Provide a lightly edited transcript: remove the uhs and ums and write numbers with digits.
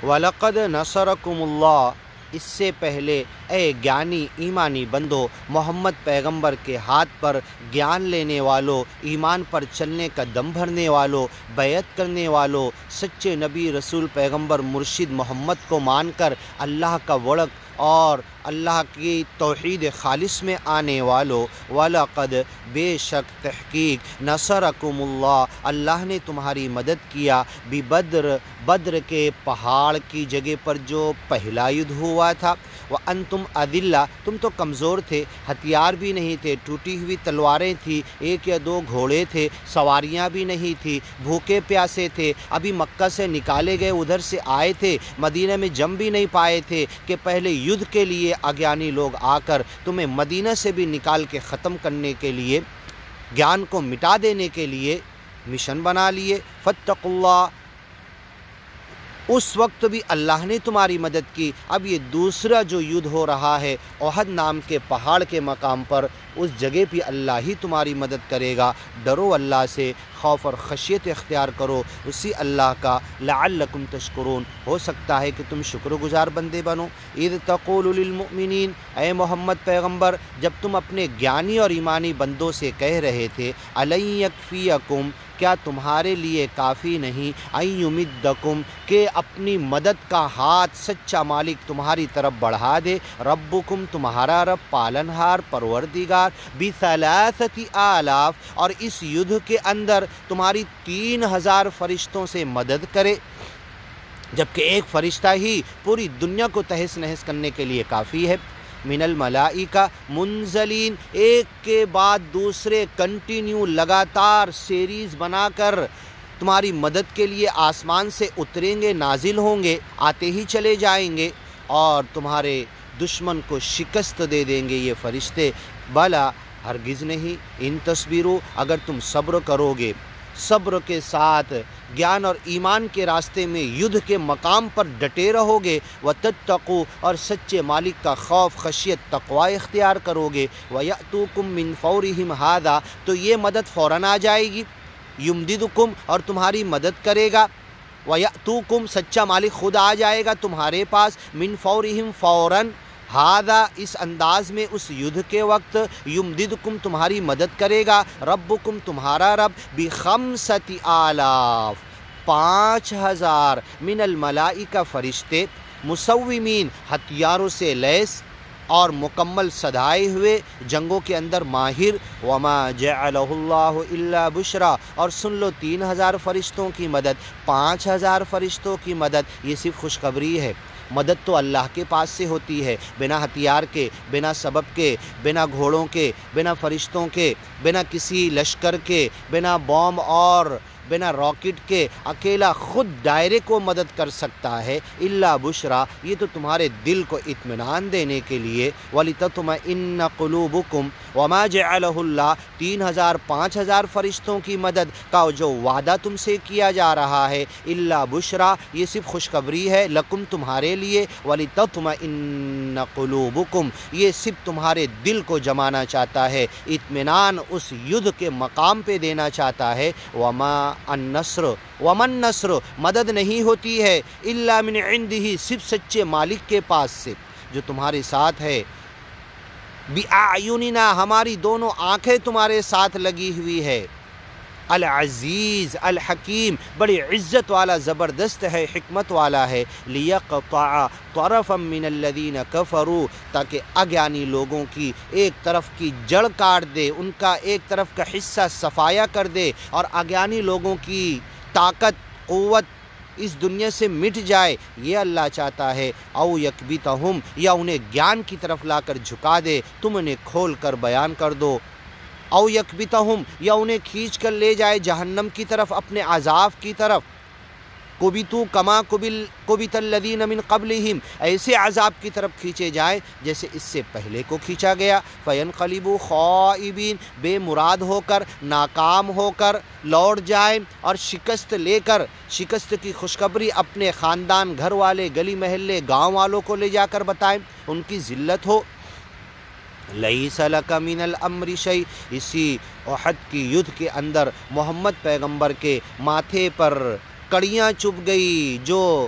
وَلَقَدْ نَصَرَكُمُ اللَّهُ، اس سے پہلے اے گیانی ایمانی بندو، محمد پیغمبر کے ہاتھ پر گیان لینے والو، ایمان پر چلنے کا دم بھرنے والو، بیعت کرنے والو، سچے نبی رسول پیغمبر مرشد محمد کو مان کر اللہ کا وڑک اور اللہ کی توحید خالص میں آنے والو، وَلَقَدْ، بے شک تحقیق، نصرکم اللہ، اللہ نے تمہاری مدد کیا، بِبدر، بدر کے پہاڑ کی جگہ پر جو پہلا یدھ ہوا تھا، وَأَنْتُمْ أَذِلَّةٌ، تم تو کمزور تھے، ہتھیار بھی نہیں تھے، ٹوٹی ہوئی تلواریں تھی، ایک یا دو گھوڑے تھے، سواریاں بھی نہیں تھی، بھوکے پیاسے تھے، ابھی مکہ سے نکالے گئے ادھر سے آئے تھے، مدینہ میں جم بھی نہیں پائے تھے کہ پہلے یدھ کے لیے اگیانی لوگ آ کر تمہیں مدینہ سے بھی نکال کے ختم کرنے کے لیے، گیان کو مٹا دینے کے لیے مشن بنا لیے۔ فاتقوا اللہ، اس وقت بھی اللہ نے تمہاری مدد کی۔ اب یہ دوسرا جو یدھ ہو رہا ہے احد نام کے پہاڑ کے مقام پر، اس جگہ پہ اللہ ہی تمہاری مدد کرے گا۔ ڈرو اللہ سے، خوف اور خشیت اختیار کرو اسی اللہ کا، لعلکم تشکرون، ہو سکتا ہے کہ تم شکر گزار بندے بنو۔ اذ تقول للمؤمنین، اے محمد پیغمبر جب تم اپنے گیانی اور ایمانی بندوں سے کہہ رہے تھے، الن یکفیکم، کیا تمہارے لیے کافی نہیں، ان یمدکم، کہ اپنی مدد کا ہاتھ سچا مالک تمہاری طرف بڑھا دے، ربکم، تمہارا رب، پالنہار، پروردگار، بثلاثۃ آلاف، اور اس یدھ کے اندر تمہاری 3000 فرشتوں سے مدد کرے، جبکہ ایک فرشتہ ہی پوری دنیا کو تہس نہس کرنے کے لیے کافی ہے۔ من الملائکہ منزلین، ایک کے بعد دوسرے کنٹینیو لگاتار سیریز بنا کر تمہاری مدد کے لیے آسمان سے اتریں گے، نازل ہوں گے، آتے ہی چلے جائیں گے اور تمہارے دشمن کو شکست دے دیں گے یہ فرشتے۔ بلا، ہرگز نہیں، ان تصبروا، اگر تم صبر کرو گے، صبر کے ساتھ گیان اور ایمان کے راستے میں یدھ کے مقام پر ڈٹے رہو گے، وَتَتَّقُوا، اور سچے مالک کا خوف، خشیت، تقوی اختیار کرو گے، وَيَأْتُوكُم مِّن فَوْرِهِمْ هَذَا، تو یہ مدد فوراً آ جائے گی، یمددکم، اور تمہاری مدد کرے گا، وَيَأْتُوكُم، سچا مالک خود آ جائے گا تمہارے پاس، مِّن فَوْرِهِمْ، فوراً، ہادہ، اس انداز میں اس یدھ کے وقت، یمددکم، تمہاری مدد کرے گا، ربکم، تمہارا رب، بخمسۃ آلاف، 5000 من الملائکہ، فرشتے، مسومین، ہتھیاروں سے لیس اور مکمل سدھائے ہوئے، جنگوں کے اندر ماہر، وما جعلہ اللہ الا بشرا، اور سن لو 3000 فرشتوں کی مدد، 5000 فرشتوں کی مدد، یہ صرف خوشخبری ہے۔ مدد تو اللہ کے پاس سے ہوتی ہے، بنا ہتھیار کے، بنا سبب کے، بنا گھوڑوں کے، بنا فرشتوں کے، بنا کسی لشکر کے، بنا بوم اور بنا راکٹ کے، اکیلا خود دائرے کو مدد کر سکتا ہے، الا بشرا، یہ تو تمہارے دل کو اطمینان دینے کے لیے، وَلِتَطْمَئِنَّ قُلُوبُكُمْ، وَمَا جَعَلَهُ اللَّهُ، 3000 5000 فرشتوں کی مدد کا جو وعدہ تم سے کیا جا رہا ہے، الا بشرا، یہ صرف خوشخبری ہے، لکم، تمہارے لیے، وَلِتَطْمَئِنَّ قُلُوبُكُمْ، یہ صرف تمہارے دل کو جمانا چاہتا ہے، اطمینان اس یدھ کے مقام پہ دینا چاہتا ہے۔ ومن نصر، مدد نہیں ہوتی ہے، الا من عنده، صرف سچے مالک کے پاس سے جو تمہارے ساتھ ہے، بِأَعْيُنِنَا، ہماری دونوں آنکھیں تمہارے ساتھ لگی ہوئی ہے، العزیز الحکیم، بڑی عزت والا، زبردست ہے، حکمت والا ہے، لِيَقْطَعَ طَرَفًا مِّنَ الَّذِينَ كَفَرُوا، تاکہ اگیانی لوگوں کی ایک طرف کی جڑ کاٹ دے، ان کا ایک طرف کا حصہ صفایا کر دے، اور اگیانی لوگوں کی طاقت، قوت اس دنیا سے مٹ جائے، یہ اللہ چاہتا ہے۔ او یکبتہم، یا انہیں گیان کی طرف لا کر جھکا دے، تم انہیں کھول کر بیان کر دو، او یکبتہم، یا انہیں کھینچ کر لے جائے جہنم کی طرف، اپنے عذاب کی طرف، کبتو کما کبت الذین من قبلہم، ایسے عذاب کی طرف کھینچے جائیں جیسے اس سے پہلے کو کھینچا گیا، فینقلبوا خائبین، بے مراد ہو کر، ناکام ہو کر لوٹ جائیں، اور شکست لے کر، شکست کی خوشخبری اپنے خاندان، گھر والے، گلی محلے، گاؤں والوں کو لے جا کر بتائیں، ان کی ذلت ہو۔ لیس لک من الامر شیء، اسی احد کی یدھ کے اندر محمد پیغمبر کے ماتھے پر کڑیاں چبھ گئی، جو